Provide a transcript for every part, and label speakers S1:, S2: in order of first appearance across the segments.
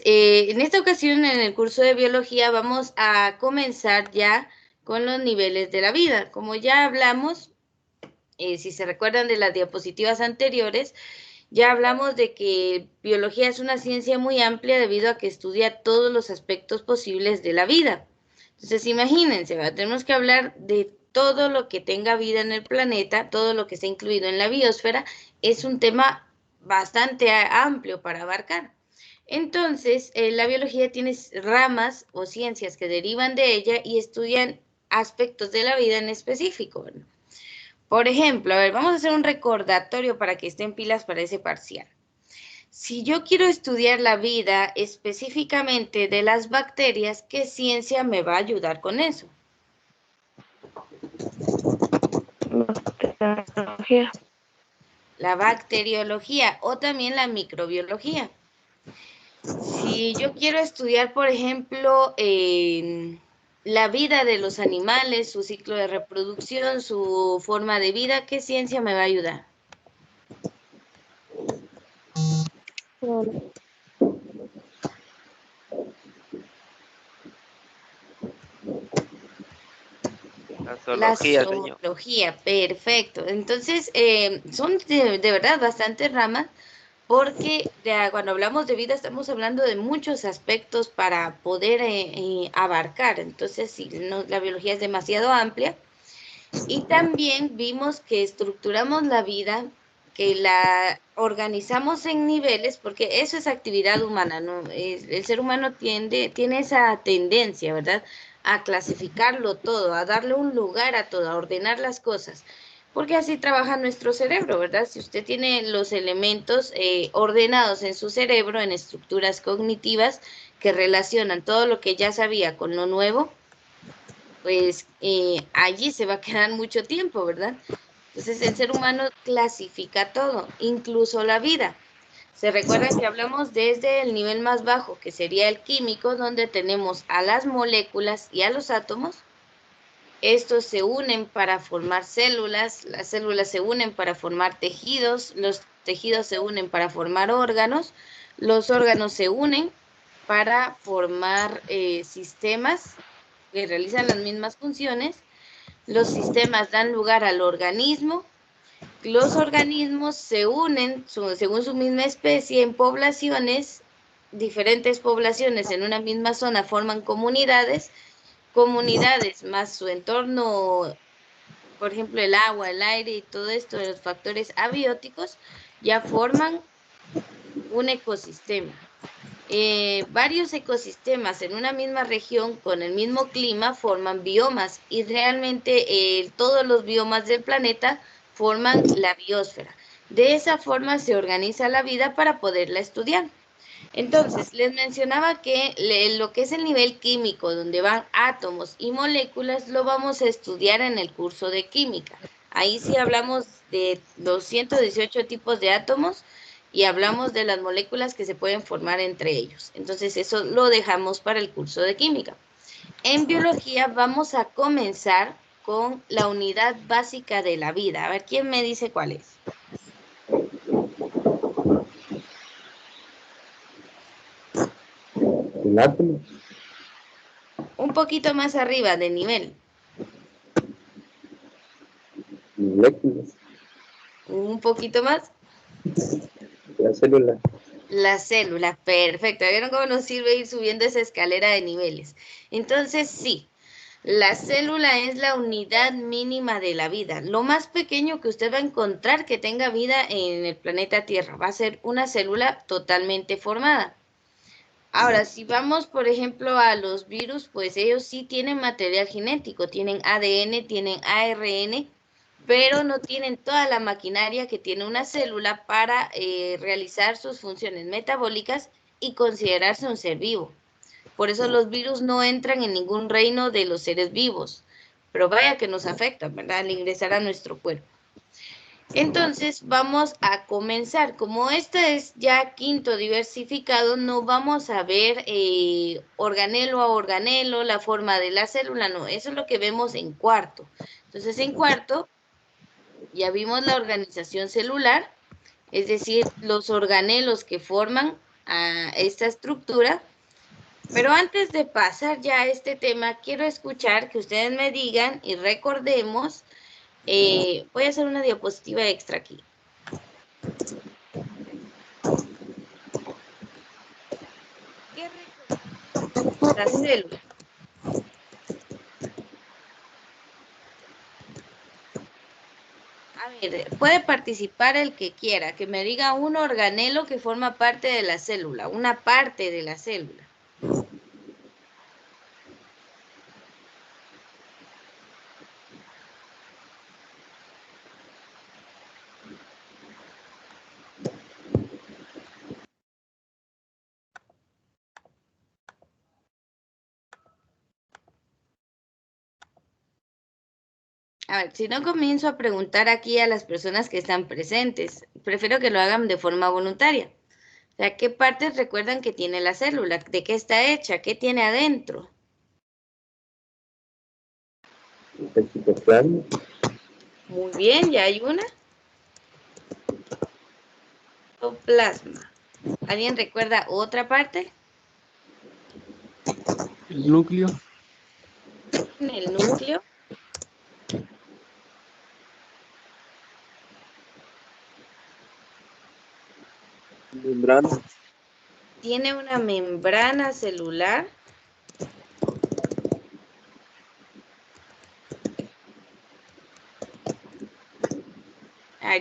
S1: en esta ocasión en el curso de biología vamos a comenzar ya con los niveles de la vida. Como ya hablamos, si se recuerdan de las diapositivas anteriores, ya hablamos de que biología es una ciencia muy amplia debido a que estudia todos los aspectos posibles de la vida. Entonces, imagínense, ¿verdad? Tenemos que hablar de todo lo que tenga vida en el planeta, todo lo que está incluido en la biosfera. Es un tema bastante amplio para abarcar. Entonces, la biología tiene ramas o ciencias que derivan de ella y estudian aspectos de la vida en específico, ¿verdad? Por ejemplo, a ver, vamos a hacer un recordatorio para que estén pilas para ese parcial. Si yo quiero estudiar la vida específicamente de las bacterias, ¿qué ciencia me va a ayudar con eso?
S2: Bacteriología.
S1: La bacteriología o también la microbiología. Si yo quiero estudiar, por ejemplo, la vida de los animales, su ciclo de reproducción, su forma de vida, ¿qué ciencia me va a ayudar?
S3: La
S1: La
S3: zoología, señor.
S1: zoología, perfecto. Entonces, son de verdad bastantes ramas porque cuando hablamos de vida estamos hablando de muchos aspectos para poder abarcar. Entonces, sí, la biología es demasiado amplia. Y también vimos que estructuramos la vida, que la organizamos en niveles, porque eso es actividad humana, ¿no? El ser humano tiene esa tendencia, ¿verdad? A clasificarlo todo, a darle un lugar a todo, a ordenar las cosas. Porque así trabaja nuestro cerebro, ¿verdad? Si usted tiene los elementos ordenados en su cerebro, en estructuras cognitivas que relacionan todo lo que ya sabía con lo nuevo, pues allí se va a quedar mucho tiempo, ¿verdad? Entonces el ser humano clasifica todo, incluso la vida. Se recuerdan que hablamos desde el nivel más bajo, que sería el químico, donde tenemos a las moléculas y a los átomos. Estos se unen para formar células, las células se unen para formar tejidos, los tejidos se unen para formar órganos, los órganos se unen para formar sistemas que realizan las mismas funciones. Los sistemas dan lugar al organismo. Los organismos se unen según su misma especie en poblaciones, diferentes poblaciones en una misma zona forman comunidades, comunidades más su entorno, por ejemplo, el agua, el aire y todo esto de los factores abióticos, ya forman un ecosistema. Varios ecosistemas en una misma región con el mismo clima forman biomas y realmente todos los biomas del planeta forman la biosfera. De esa forma se organiza la vida para poderla estudiar. Entonces, les mencionaba que lo que es el nivel químico, donde van átomos y moléculas, lo vamos a estudiar en el curso de química. Ahí sí hablamos de los 118 tipos de átomos y hablamos de las moléculas que se pueden formar entre ellos. Entonces, eso lo dejamos para el curso de química. En biología vamos a comenzar con la unidad básica de la vida. A ver, ¿quién me dice cuál es?
S4: El átomo.
S1: Un poquito más arriba de nivel.
S4: Moléculas.
S1: Un poquito más.
S4: La célula.
S1: La célula, perfecto. ¿Vieron cómo nos sirve ir subiendo esa escalera de niveles? Entonces, sí, la célula es la unidad mínima de la vida. Lo más pequeño que usted va a encontrar que tenga vida en el planeta Tierra va a ser una célula totalmente formada. Ahora, si vamos, por ejemplo, a los virus, pues ellos sí tienen material genético, tienen ADN, tienen ARN, pero no tienen toda la maquinaria que tiene una célula para realizar sus funciones metabólicas y considerarse un ser vivo. Por eso los virus no entran en ningún reino de los seres vivos, pero vaya que nos afectan, ¿verdad? Al ingresar a nuestro cuerpo. Entonces vamos a comenzar. Como este es ya quinto diversificado, no vamos a ver organelo a organelo, la forma de la célula, no, eso es lo que vemos en cuarto. Entonces en cuarto ya vimos la organización celular, es decir, los organelos que forman a esta estructura. Pero antes de pasar ya a este tema, quiero escuchar que ustedes me digan y recordemos, voy a hacer una diapositiva extra aquí. ¿Qué recordamos la célula? A ver, puede participar el que quiera, que me diga un organelo que forma parte de la célula, una parte de la célula. A ver, si no comienzo a preguntar aquí a las personas que están presentes, prefiero que lo hagan de forma voluntaria. O sea, ¿qué partes recuerdan que tiene la célula? ¿De qué está hecha? ¿Qué tiene adentro?
S4: El citoplasma.
S1: Muy bien, ya hay una. Citoplasma. ¿Alguien recuerda otra parte?
S2: El núcleo.
S1: En el núcleo.
S2: Membrana.
S1: Tiene una membrana celular.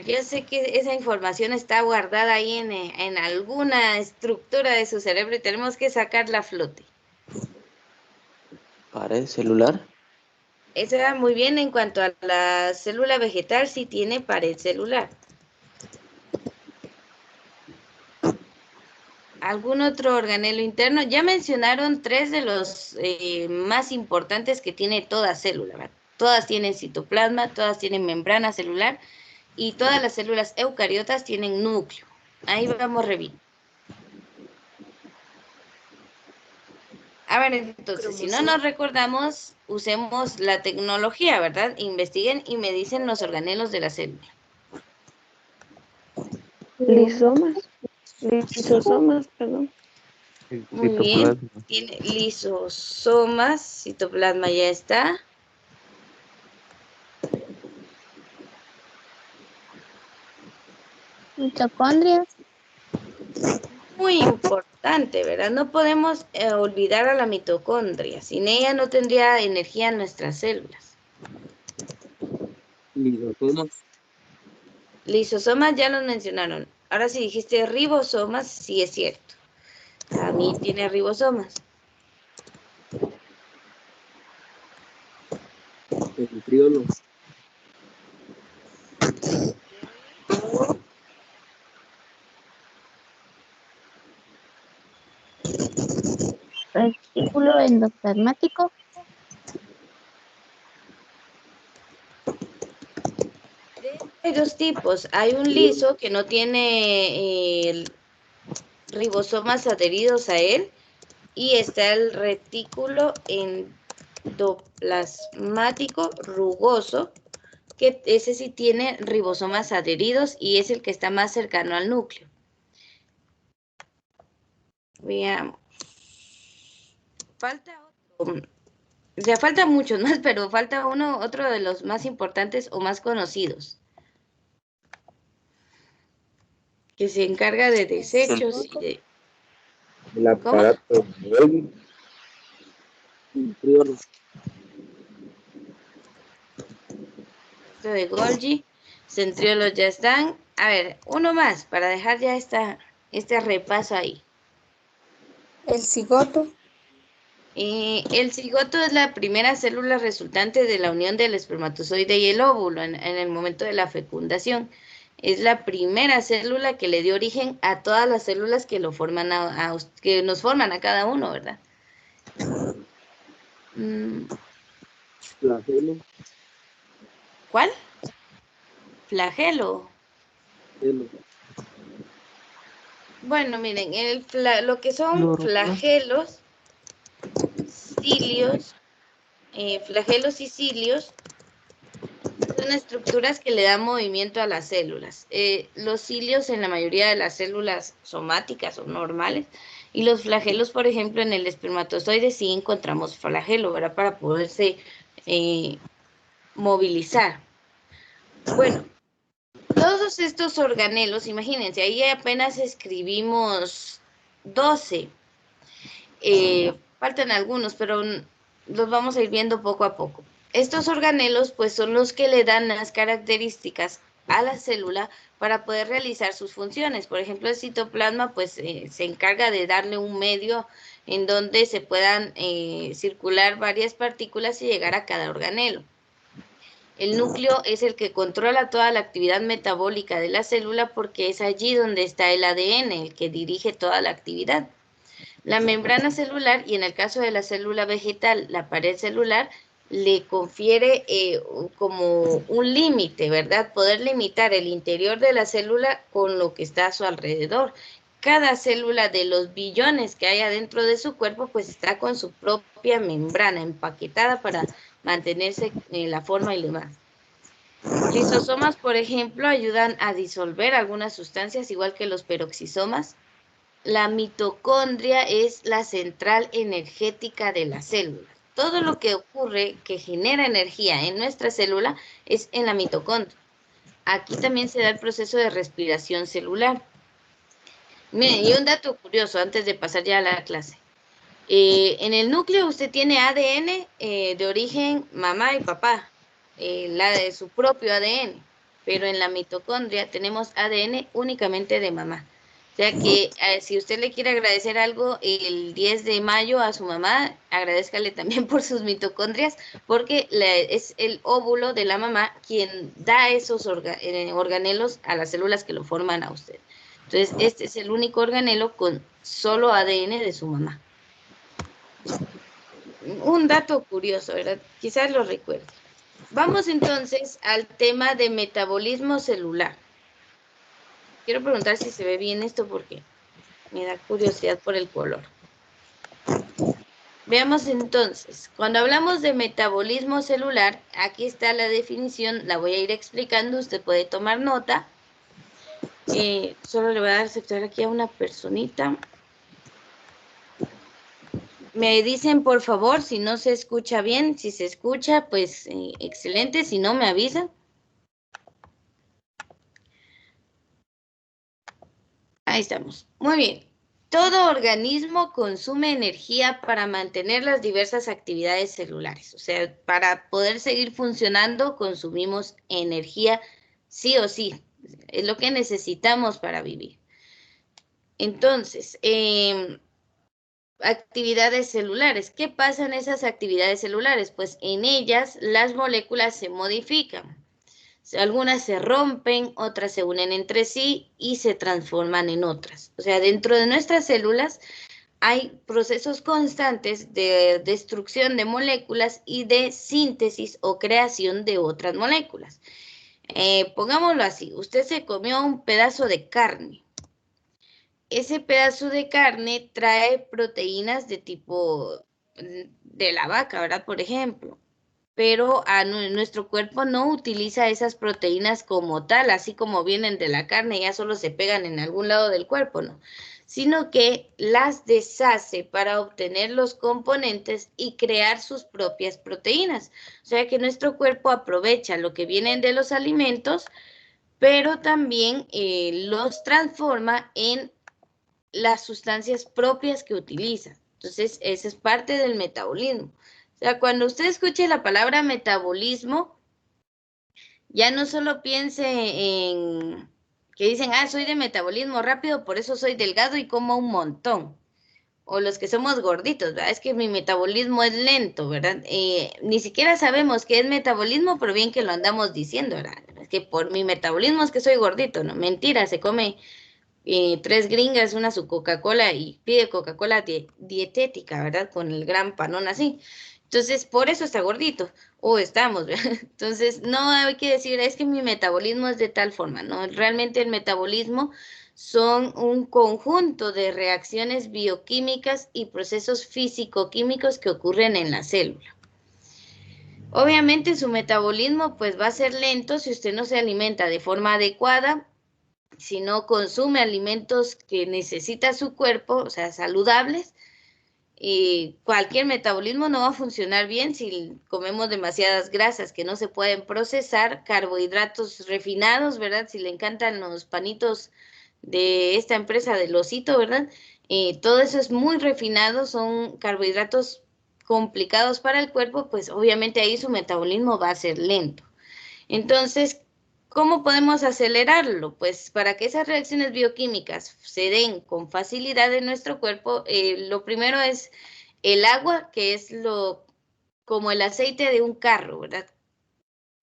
S1: Yo sé que esa información está guardada ahí en alguna estructura de su cerebro y tenemos que sacarla a flote.
S2: Pared celular.
S1: Eso va muy bien en cuanto a la célula vegetal, sí tiene pared celular. ¿Algún otro organelo interno? Ya mencionaron 3 de los más importantes que tiene toda célula, ¿verdad? Todas tienen citoplasma, todas tienen membrana celular y todas las células eucariotas tienen núcleo. Ahí vamos re bien. A ver, entonces, si no nos recordamos, usemos la tecnología, ¿verdad? Investiguen y me dicen los organelos de la célula.
S3: Lisosomas, perdón.
S1: Muy bien, tiene lisosomas, citoplasma ya está.
S3: Mitocondrias.
S1: Muy importante, ¿verdad? No podemos olvidar a la mitocondria. Sin ella no tendría energía nuestras células.
S2: Lisosomas.
S1: Lisosomas ya los mencionaron. Ahora si dijiste ribosomas, sí es cierto. También tiene ribosomas.
S2: Centriolos.
S3: Retículo endoplasmático.
S1: Hay 2 tipos. Hay un liso que no tiene ribosomas adheridos a él y está el retículo endoplasmático rugoso, que ese sí tiene ribosomas adheridos y es el que está más cercano al núcleo. Veamos. Falta otro. O sea, faltan muchos más, pero falta otro de los más importantes o más conocidos, que se encarga de desechos y de...
S4: El aparato de Golgi.
S2: Centriolos.
S1: de Golgi, centriolos ya están. A ver, uno más para dejar ya este repaso ahí.
S5: El cigoto.
S1: El cigoto es la primera célula resultante de la unión del espermatozoide y el óvulo en el momento de la fecundación. Es la primera célula que le dio origen a todas las células que lo forman que nos forman a cada uno, ¿verdad?
S2: Flagelo.
S1: ¿Cuál? Flagelo.
S2: Flagelo.
S1: Bueno, miren, lo que son flagelos, cilios, flagelos y cilios, son estructuras que le dan movimiento a las células. Los cilios en la mayoría de las células somáticas o normales, y los flagelos, por ejemplo, en el espermatozoide sí encontramos flagelo, ¿verdad? Para poderse movilizar. Bueno, todos estos organelos, imagínense, ahí apenas escribimos 12. Faltan algunos, pero los vamos a ir viendo poco a poco. Estos organelos, pues, son los que le dan las características a la célula para poder realizar sus funciones. Por ejemplo, el citoplasma, pues, se encarga de darle un medio en donde se puedan circular varias partículas y llegar a cada organelo. El núcleo es el que controla toda la actividad metabólica de la célula porque es allí donde está el ADN, el que dirige toda la actividad. La membrana celular, y en el caso de la célula vegetal, la pared celular, le confiere como un límite, ¿verdad? Poder limitar el interior de la célula con lo que está a su alrededor. Cada célula de los billones que hay adentro de su cuerpo, pues está con su propia membrana empaquetada para mantenerse en la forma y demás. Lisosomas, por ejemplo, ayudan a disolver algunas sustancias, igual que los peroxisomas. La mitocondria es la central energética de la célula. Todo lo que ocurre que genera energía en nuestra célula es en la mitocondria. Aquí también se da el proceso de respiración celular. Miren, y un dato curioso antes de pasar ya a la clase. En el núcleo usted tiene ADN de origen mamá y papá, la de su propio ADN, pero en la mitocondria tenemos ADN únicamente de mamá. O sea que si usted le quiere agradecer algo el 10 de mayo a su mamá, agradézcale también por sus mitocondrias, porque es el óvulo de la mamá quien da esos organelos a las células que lo forman a usted. Entonces, este es el único organelo con solo ADN de su mamá. Un dato curioso, ¿verdad? Quizás lo recuerde. Vamos entonces al tema de metabolismo celular. Quiero preguntar si se ve bien esto porque me da curiosidad por el color. Veamos entonces, cuando hablamos de metabolismo celular, aquí está la definición, la voy a ir explicando, usted puede tomar nota. Solo le voy a dar aceptar aquí a una personita. Me dicen, por favor, si no se escucha bien. Si se escucha, pues excelente. Si no, me avisan. Ahí estamos. Muy bien. Todo organismo consume energía para mantener las diversas actividades celulares. O sea, para poder seguir funcionando, consumimos energía sí o sí. Es lo que necesitamos para vivir. Entonces, actividades celulares. ¿Qué pasa en esas actividades celulares? Pues en ellas las moléculas se modifican. Algunas se rompen, otras se unen entre sí y se transforman en otras. O sea, dentro de nuestras células hay procesos constantes de destrucción de moléculas y de síntesis o creación de otras moléculas. Pongámoslo así, usted se comió un pedazo de carne. Ese pedazo de carne trae proteínas de tipo de la vaca, ¿verdad? Por ejemplo. Pero nuestro cuerpo no utiliza esas proteínas como tal, así como vienen de la carne, ya solo se pegan en algún lado del cuerpo, ¿no? Sino que las deshace para obtener los componentes y crear sus propias proteínas. O sea que nuestro cuerpo aprovecha lo que vienen de los alimentos, pero también los transforma en las sustancias propias que utiliza. Entonces, esa es parte del metabolismo. O sea, cuando usted escuche la palabra metabolismo, ya no solo piense en que dicen, soy de metabolismo rápido, por eso soy delgado y como un montón. O los que somos gorditos, ¿verdad? Es que mi metabolismo es lento, ¿verdad? Ni siquiera sabemos qué es metabolismo, pero bien que lo andamos diciendo, ¿verdad? Es que por mi metabolismo es que soy gordito, ¿no? Mentira, se come 3 gringas, una su Coca-Cola y pide Coca-Cola dietética, ¿verdad? Con el gran panón así. Entonces, por eso está gordito, o estamos, ¿verdad? Entonces, no hay que decir, es que mi metabolismo es de tal forma, ¿no? Realmente el metabolismo son un conjunto de reacciones bioquímicas y procesos físico-químicos que ocurren en la célula. Obviamente su metabolismo pues va a ser lento si usted no se alimenta de forma adecuada, si no consume alimentos que necesita su cuerpo, o sea, saludables, y cualquier metabolismo no va a funcionar bien si comemos demasiadas grasas que no se pueden procesar, carbohidratos refinados, ¿verdad? Si le encantan los panitos de esta empresa del Osito, ¿verdad? Todo eso es muy refinado, son carbohidratos complicados para el cuerpo, pues obviamente ahí su metabolismo va a ser lento. Entonces, ¿cómo podemos acelerarlo? Pues para que esas reacciones bioquímicas se den con facilidad en nuestro cuerpo, lo primero es el agua, que es como el aceite de un carro, ¿verdad?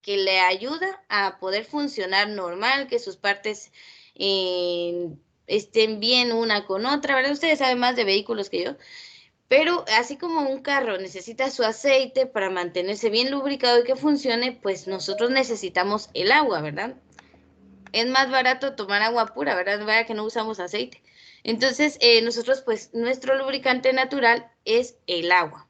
S1: Que le ayuda a poder funcionar normal, que sus partes estén bien una con otra, ¿verdad? Ustedes saben más de vehículos que yo. Pero así como un carro necesita su aceite para mantenerse bien lubricado y que funcione, pues nosotros necesitamos el agua, ¿verdad? Es más barato tomar agua pura, ¿verdad? Vaya que no usamos aceite. Entonces, nosotros, pues, nuestro lubricante natural es el agua.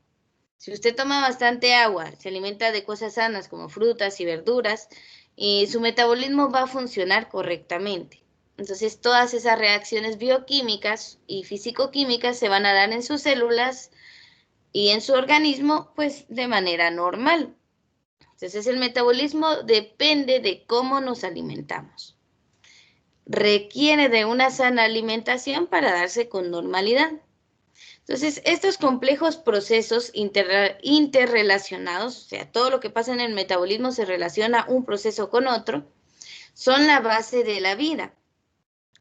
S1: Si usted toma bastante agua, se alimenta de cosas sanas como frutas y verduras, su metabolismo va a funcionar correctamente. Entonces, todas esas reacciones bioquímicas y físico-químicas se van a dar en sus células y en su organismo, pues, de manera normal. Entonces, el metabolismo depende de cómo nos alimentamos. Requiere de una sana alimentación para darse con normalidad. Entonces, estos complejos procesos interrelacionados, o sea, todo lo que pasa en el metabolismo se relaciona un proceso con otro, son la base de la vida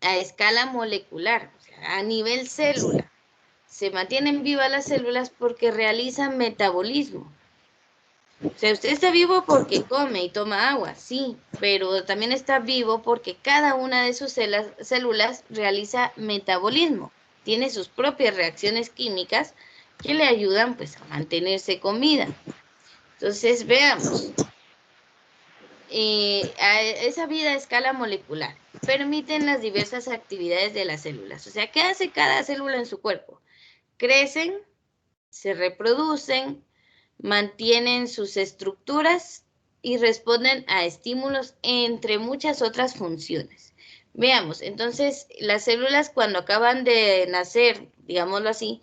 S1: a escala molecular, o sea, a nivel célula. Se mantienen vivas las células porque realizan metabolismo. O sea, usted está vivo porque come y toma agua, sí, pero también está vivo porque cada una de sus células realiza metabolismo, tiene sus propias reacciones químicas que le ayudan pues a mantenerse con vida. Entonces, veamos, esa vida a escala molecular permiten las diversas actividades de las células. O sea, ¿qué hace cada célula en su cuerpo? Crecen, se reproducen, mantienen sus estructuras y responden a estímulos, entre muchas otras funciones. Veamos, entonces, las células cuando acaban de nacer, digámoslo así,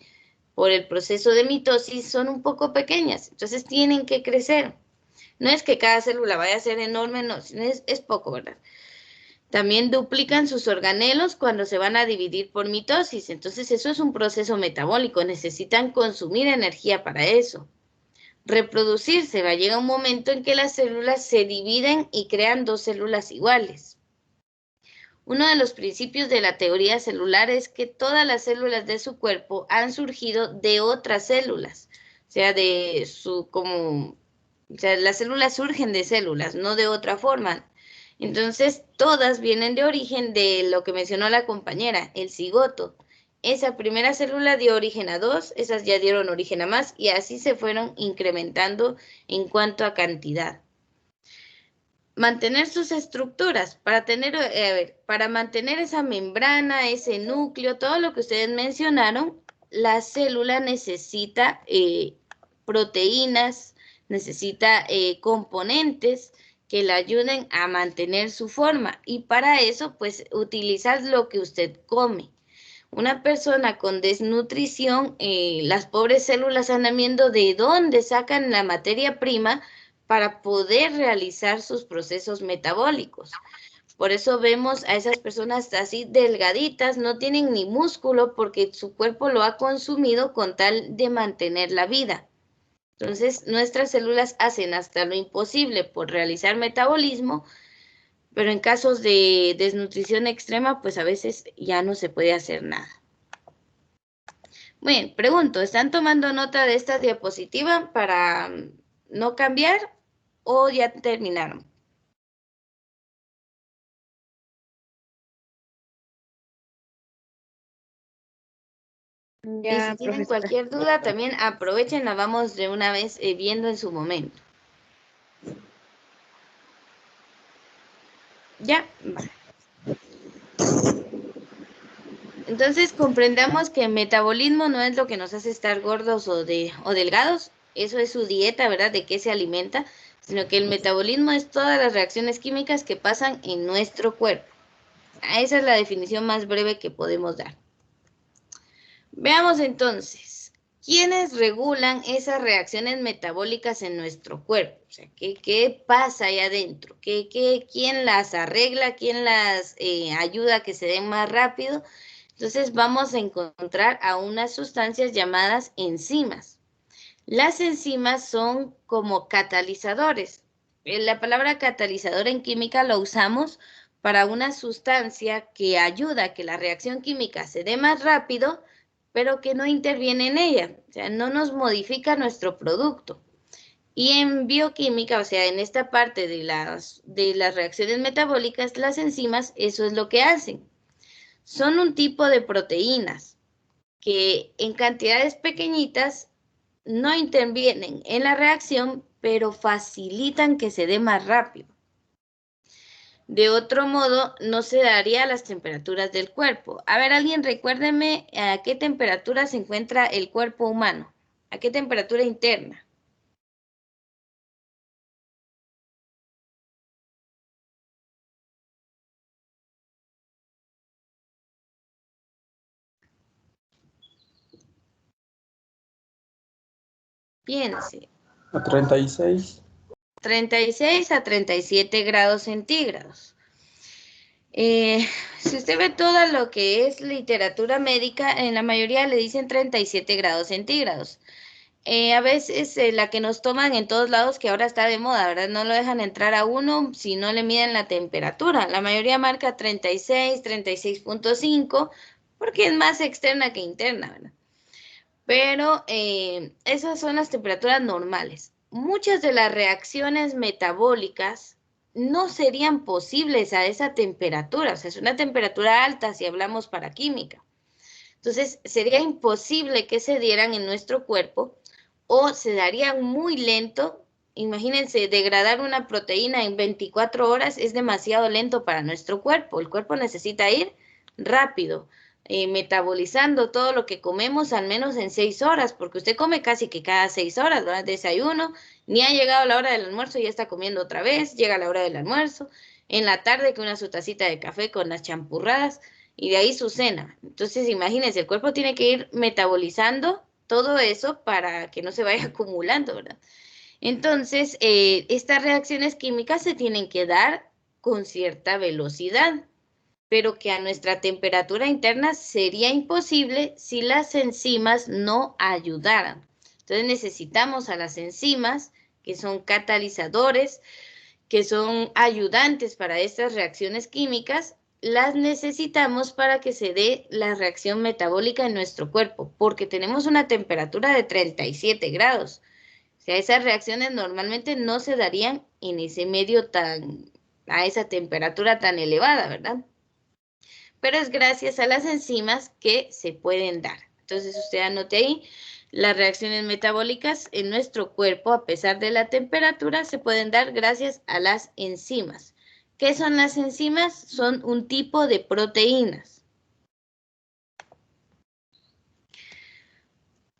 S1: por el proceso de mitosis, son un poco pequeñas, entonces tienen que crecer. No es que cada célula vaya a ser enorme, no, es poco, ¿verdad? También duplican sus organelos cuando se van a dividir por mitosis, entonces eso es un proceso metabólico, necesitan consumir energía para eso. Reproducirse, va a llegar un momento en que las células se dividen y crean dos células iguales. Uno de los principios de la teoría celular es que todas las células de su cuerpo han surgido de otras células, o sea, las células surgen de células, no de otra forma. Entonces, todas vienen de origen de lo que mencionó la compañera, el cigoto. Esa primera célula dio origen a dos, esas ya dieron origen a más y así se fueron incrementando en cuanto a cantidad. Mantener sus estructuras, para mantener esa membrana, ese núcleo, todo lo que ustedes mencionaron, la célula necesita proteínas, necesita componentes que le ayuden a mantener su forma y para eso pues utilizar lo que usted come. Una persona con desnutrición, las pobres células andan viendo de dónde sacan la materia prima para poder realizar sus procesos metabólicos. Por eso vemos a esas personas así delgaditas, no tienen ni músculo porque su cuerpo lo ha consumido con tal de mantener la vida. Entonces, nuestras células hacen hasta lo imposible por realizar metabolismo, pero en casos de desnutrición extrema, pues a veces ya no se puede hacer nada. Bien, pregunto, ¿están tomando nota de esta diapositiva para no cambiar o ya terminaron? Y si tienen cualquier duda, también aprovechen, la vamos de una vez viendo en su momento. Ya, vale. Entonces comprendamos que el metabolismo no es lo que nos hace estar gordos o delgados, eso es su dieta, ¿verdad? De qué se alimenta, sino que el metabolismo es todas las reacciones químicas que pasan en nuestro cuerpo. Esa es la definición más breve que podemos dar. Veamos entonces, ¿quiénes regulan esas reacciones metabólicas en nuestro cuerpo? O sea, ¿qué pasa ahí adentro? ¿Quién las arregla? ¿Quién las ayuda a que se den más rápido? Entonces vamos a encontrar a unas sustancias llamadas enzimas. Las enzimas son como catalizadores. La palabra catalizador en química lo usamos para una sustancia que ayuda a que la reacción química se dé más rápido, pero que no interviene en ella, o sea, no nos modifica nuestro producto. Y en bioquímica, o sea, en esta parte de las reacciones metabólicas, las enzimas, eso es lo que hacen. Son un tipo de proteínas que en cantidades pequeñitas no intervienen en la reacción, pero facilitan que se dé más rápido. De otro modo, no se daría a las temperaturas del cuerpo. A ver, alguien recuérdeme a qué temperatura se encuentra el cuerpo humano. ¿A qué temperatura interna? Piense.
S6: A 36.
S1: 36 a 37 grados centígrados. Si usted ve todo lo que es literatura médica, en la mayoría le dicen 37 grados centígrados. A veces la que nos toman en todos lados, que ahora está de moda, ¿verdad? No lo dejan entrar a uno si no le miden la temperatura. La mayoría marca 36, 36.5, porque es más externa que interna, ¿verdad? Pero esas son las temperaturas normales. Muchas de las reacciones metabólicas no serían posibles a esa temperatura, o sea, es una temperatura alta si hablamos para química. Entonces, sería imposible que se dieran en nuestro cuerpo o se darían muy lento. Imagínense, degradar una proteína en 24 horas es demasiado lento para nuestro cuerpo. El cuerpo necesita ir rápido, metabolizando todo lo que comemos al menos en 6 horas, porque usted come casi que cada 6 horas, ¿verdad? Desayuno, ni ha llegado la hora del almuerzo y ya está comiendo otra vez, llega la hora del almuerzo, en la tarde con su tacita de café con las champurradas y de ahí su cena. Entonces, imagínense, el cuerpo tiene que ir metabolizando todo eso para que no se vaya acumulando, ¿verdad? Entonces, estas reacciones químicas se tienen que dar con cierta velocidad, pero que a nuestra temperatura interna sería imposible si las enzimas no ayudaran. Entonces necesitamos a las enzimas, que son catalizadores, que son ayudantes para estas reacciones químicas, las necesitamos para que se dé la reacción metabólica en nuestro cuerpo, porque tenemos una temperatura de 37 grados. O sea, esas reacciones normalmente no se darían en ese medio a esa temperatura tan elevada, ¿verdad? Pero es gracias a las enzimas que se pueden dar. Entonces usted anote ahí, las reacciones metabólicas en nuestro cuerpo, a pesar de la temperatura, se pueden dar gracias a las enzimas. ¿Qué son las enzimas? Son un tipo de proteínas.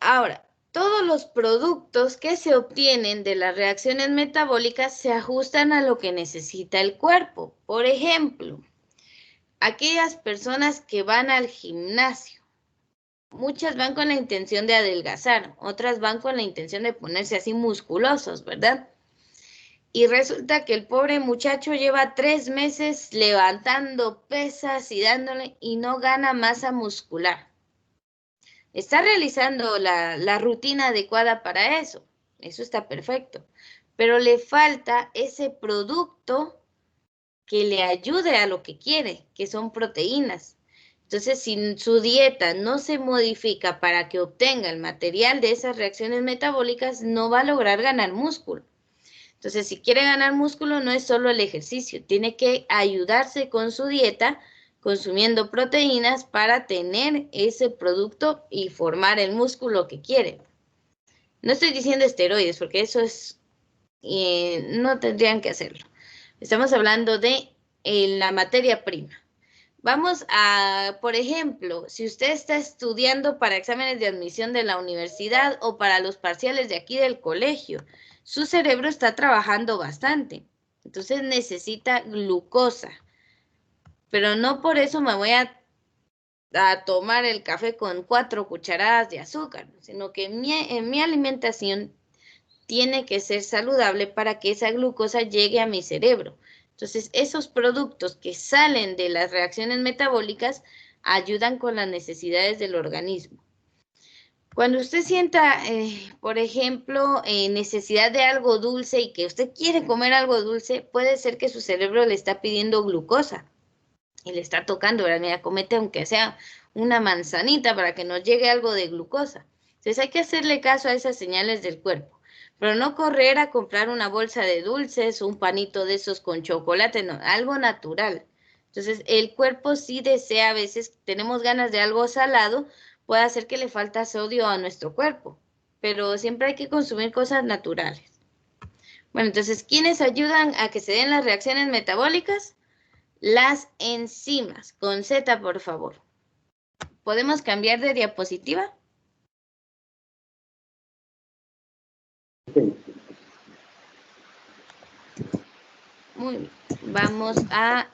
S1: Ahora, todos los productos que se obtienen de las reacciones metabólicas se ajustan a lo que necesita el cuerpo. Por ejemplo, aquellas personas que van al gimnasio, muchas van con la intención de adelgazar, otras van con la intención de ponerse así musculosos, ¿verdad? Y resulta que el pobre muchacho lleva 3 meses levantando pesas y dándole y no gana masa muscular. Está realizando la rutina adecuada para eso. Eso está perfecto. Pero le falta ese producto que le ayude a lo que quiere, que son proteínas. Entonces, si su dieta no se modifica para que obtenga el material de esas reacciones metabólicas, no va a lograr ganar músculo. Entonces, si quiere ganar músculo, no es solo el ejercicio, tiene que ayudarse con su dieta, consumiendo proteínas para tener ese producto y formar el músculo que quiere. No estoy diciendo esteroides, porque eso es, no tendrían que hacerlo. Estamos hablando de la materia prima. Vamos a, por ejemplo, si usted está estudiando para exámenes de admisión de la universidad o para los parciales de aquí del colegio, su cerebro está trabajando bastante. Entonces necesita glucosa. Pero no por eso me voy a tomar el café con 4 cucharadas de azúcar, sino que en mi alimentación tiene que ser saludable para que esa glucosa llegue a mi cerebro. Entonces, esos productos que salen de las reacciones metabólicas ayudan con las necesidades del organismo. Cuando usted sienta, por ejemplo, necesidad de algo dulce y que usted quiere comer algo dulce, puede ser que su cerebro le está pidiendo glucosa y le está tocando, ¿verdad? Mira, comete aunque sea una manzanita para que nos llegue algo de glucosa. Entonces hay que hacerle caso a esas señales del cuerpo, pero no correr a comprar una bolsa de dulces o un panito de esos con chocolate, no, algo natural. Entonces el cuerpo sí desea, a veces tenemos ganas de algo salado, puede hacer que le falta sodio a nuestro cuerpo, pero siempre hay que consumir cosas naturales. Bueno, entonces, ¿quiénes ayudan a que se den las reacciones metabólicas? Las enzimas, con Z, por favor. ¿Podemos cambiar de diapositiva? Muy bien. Vamos a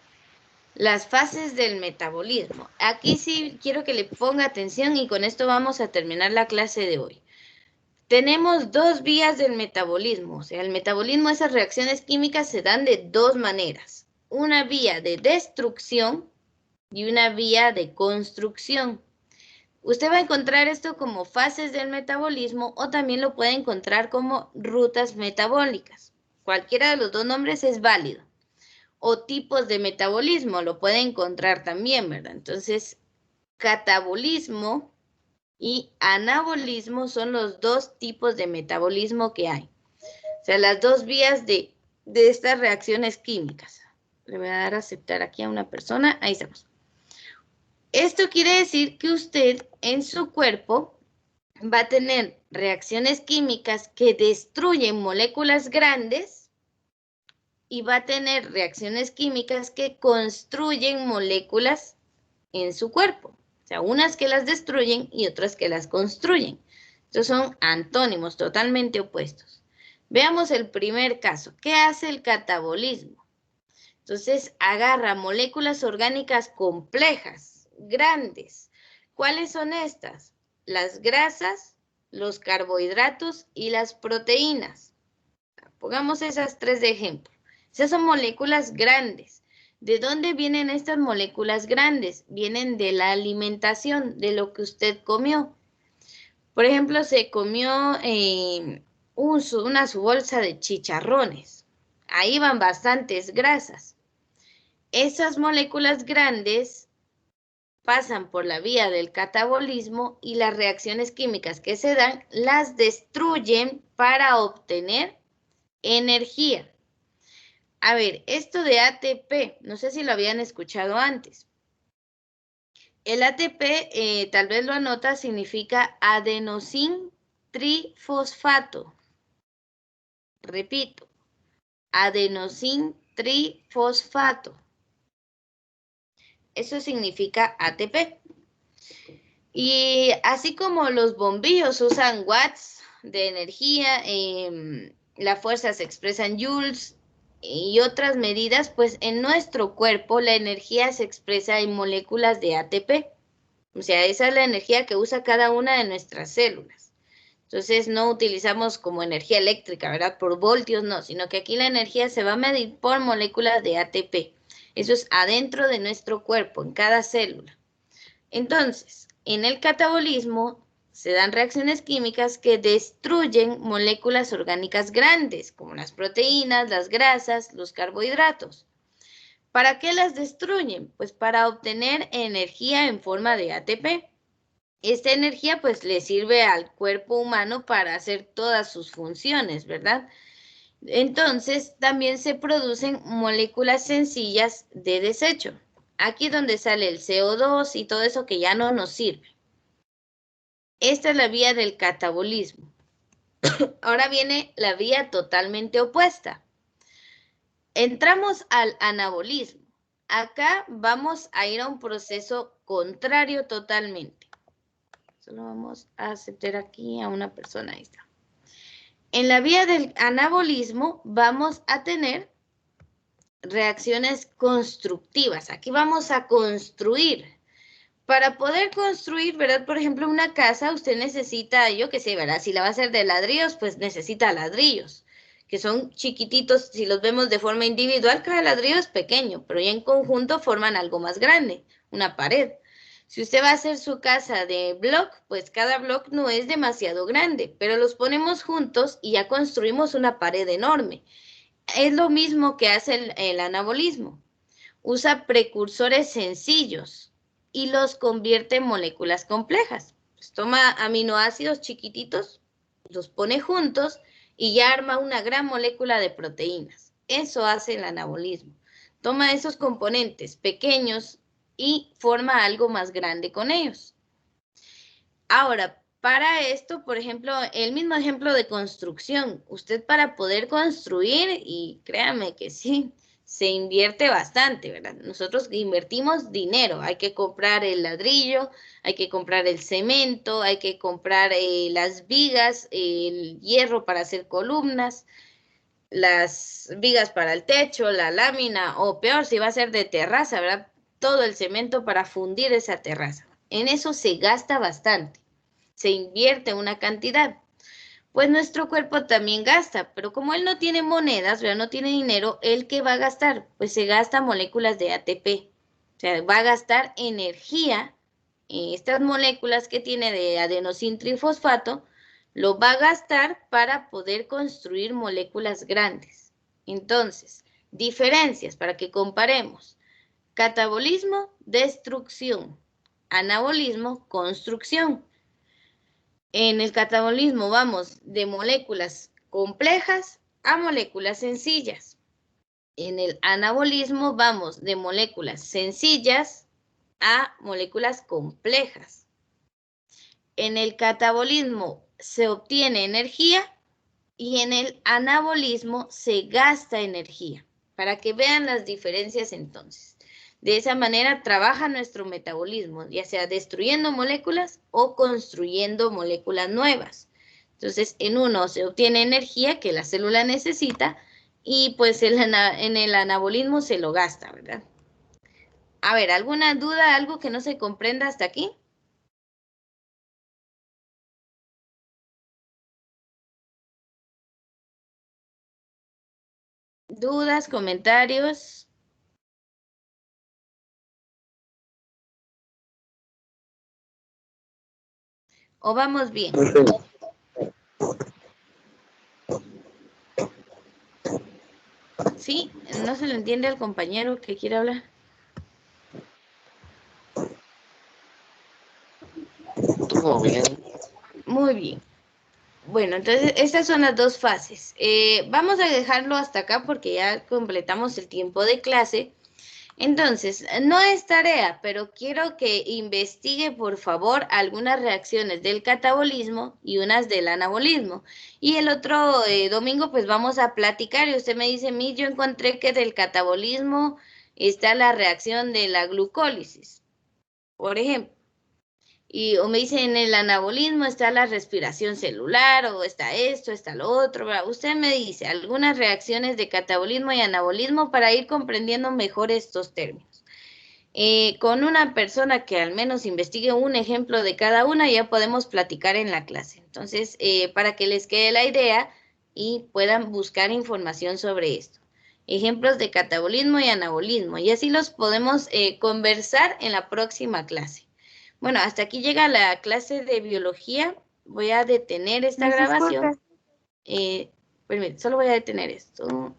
S1: las fases del metabolismo. Aquí sí quiero que le ponga atención y con esto vamos a terminar la clase de hoy. Tenemos 2 vías del metabolismo. O sea, el metabolismo, esas reacciones químicas se dan de 2 maneras. Una vía de destrucción y una vía de construcción. Usted va a encontrar esto como fases del metabolismo o también lo puede encontrar como rutas metabólicas. Cualquiera de los 2 nombres es válido. O tipos de metabolismo, lo puede encontrar también, ¿verdad? Entonces, catabolismo y anabolismo son los 2 tipos de metabolismo que hay. O sea, las 2 vías de estas reacciones químicas. Le voy a dar a aceptar aquí a una persona. Ahí estamos. Esto quiere decir que usted en su cuerpo va a tener reacciones químicas que destruyen moléculas grandes y va a tener reacciones químicas que construyen moléculas en su cuerpo. O sea, unas que las destruyen y otras que las construyen. Estos son antónimos totalmente opuestos. Veamos el primer caso. ¿Qué hace el catabolismo? Entonces, agarra moléculas orgánicas complejas, grandes. ¿Cuáles son estas? Las grasas, los carbohidratos y las proteínas. Pongamos esas 3 de ejemplo. Esas son moléculas grandes. ¿De dónde vienen estas moléculas grandes? Vienen de la alimentación, de lo que usted comió. Por ejemplo, se comió una su bolsa de chicharrones. Ahí van bastantes grasas. Esas moléculas grandes pasan por la vía del catabolismo y las reacciones químicas que se dan las destruyen para obtener energía. A ver, esto de ATP, no sé si lo habían escuchado antes. El ATP, tal vez lo anota, significa adenosín trifosfato. Repito, adenosín trifosfato. Eso significa ATP. Y así como los bombillos usan watts de energía, la fuerza se expresa en joules y otras medidas, pues en nuestro cuerpo la energía se expresa en moléculas de ATP. O sea, esa es la energía que usa cada una de nuestras células. Entonces no utilizamos como energía eléctrica, ¿verdad? Por voltios, no, sino que aquí la energía se va a medir por moléculas de ATP. Eso es adentro de nuestro cuerpo, en cada célula. Entonces, en el catabolismo se dan reacciones químicas que destruyen moléculas orgánicas grandes, como las proteínas, las grasas, los carbohidratos. ¿Para qué las destruyen? Pues para obtener energía en forma de ATP. Esta energía pues le sirve al cuerpo humano para hacer todas sus funciones, ¿verdad? Entonces también se producen moléculas sencillas de desecho. Aquí donde sale el CO2 y todo eso que ya no nos sirve. Esta es la vía del catabolismo. Ahora viene la vía totalmente opuesta. Entramos al anabolismo. acá vamos a ir a un proceso contrario totalmente. Solo vamos a aceptar aquí a una persona. Ahí está. En la vía del anabolismo vamos a tener reacciones constructivas. Aquí vamos a construir. Para poder construir, ¿verdad? Por ejemplo, una casa, usted necesita, yo qué sé, ¿verdad? Si la va a hacer de ladrillos, pues necesita ladrillos, que son chiquititos. Si los vemos de forma individual, cada ladrillo es pequeño, pero ya en conjunto forman algo más grande, una pared. Si usted va a hacer su casa de block, pues cada block no es demasiado grande, pero los ponemos juntos y ya construimos una pared enorme. Es lo mismo que hace el anabolismo. Usa precursores sencillos y los convierte en moléculas complejas. Pues toma aminoácidos chiquititos, los pone juntos y ya arma una gran molécula de proteínas. Eso hace el anabolismo. Toma esos componentes pequeños y forma algo más grande con ellos. Ahora, para esto, por ejemplo, el mismo ejemplo de construcción. Usted para poder construir, y créame que sí, se invierte bastante, ¿verdad? Nosotros invertimos dinero, hay que comprar el ladrillo, hay que comprar el cemento, hay que comprar las vigas, el hierro para hacer columnas, las vigas para el techo, la lámina, o peor, si va a ser de terraza, ¿verdad? Todo el cemento para fundir esa terraza. En eso se gasta bastante, se invierte una cantidad. Pues nuestro cuerpo también gasta, pero como él no tiene monedas, ¿verdad? No tiene dinero, ¿él qué va a gastar? Pues se gasta moléculas de ATP. O sea, va a gastar energía. Estas moléculas que tiene de adenosintrifosfato, lo va a gastar para poder construir moléculas grandes. Entonces, diferencias para que comparemos. Catabolismo, destrucción. Anabolismo, construcción. En el catabolismo vamos de moléculas complejas a moléculas sencillas. En el anabolismo vamos de moléculas sencillas a moléculas complejas. En el catabolismo se obtiene energía y en el anabolismo se gasta energía. Para que vean las diferencias entonces. De esa manera trabaja nuestro metabolismo, ya sea destruyendo moléculas o construyendo moléculas nuevas. Entonces, en uno se obtiene energía que la célula necesita y pues en el anabolismo se lo gasta, ¿verdad? A ver, ¿alguna duda, algo que no se comprenda hasta aquí? ¿Dudas, comentarios? ¿O vamos bien? ¿Sí? ¿No se le entiende al compañero que quiere hablar?
S2: Todo bien.
S1: Muy bien. Bueno, entonces estas son las dos fases. Vamos a dejarlo hasta acá porque ya completamos el tiempo de clase. Entonces, no es tarea, pero quiero que investigue, por favor, algunas reacciones del catabolismo y unas del anabolismo. Y el otro domingo, pues vamos a platicar y usted me dice, yo encontré que del catabolismo está la reacción de la glucólisis, por ejemplo. O me dice, en el anabolismo está la respiración celular, o está esto, está lo otro, ¿verdad? Usted me dice algunas reacciones de catabolismo y anabolismo para ir comprendiendo mejor estos términos. Con una persona que al menos investigue un ejemplo de cada una, ya podemos platicar en la clase. Entonces, para que les quede la idea y puedan buscar información sobre esto. Ejemplos de catabolismo y anabolismo, y así los podemos conversar en la próxima clase. Bueno, hasta aquí llega la clase de biología. Voy a detener esta grabación. Permítame, solo voy a detener esto.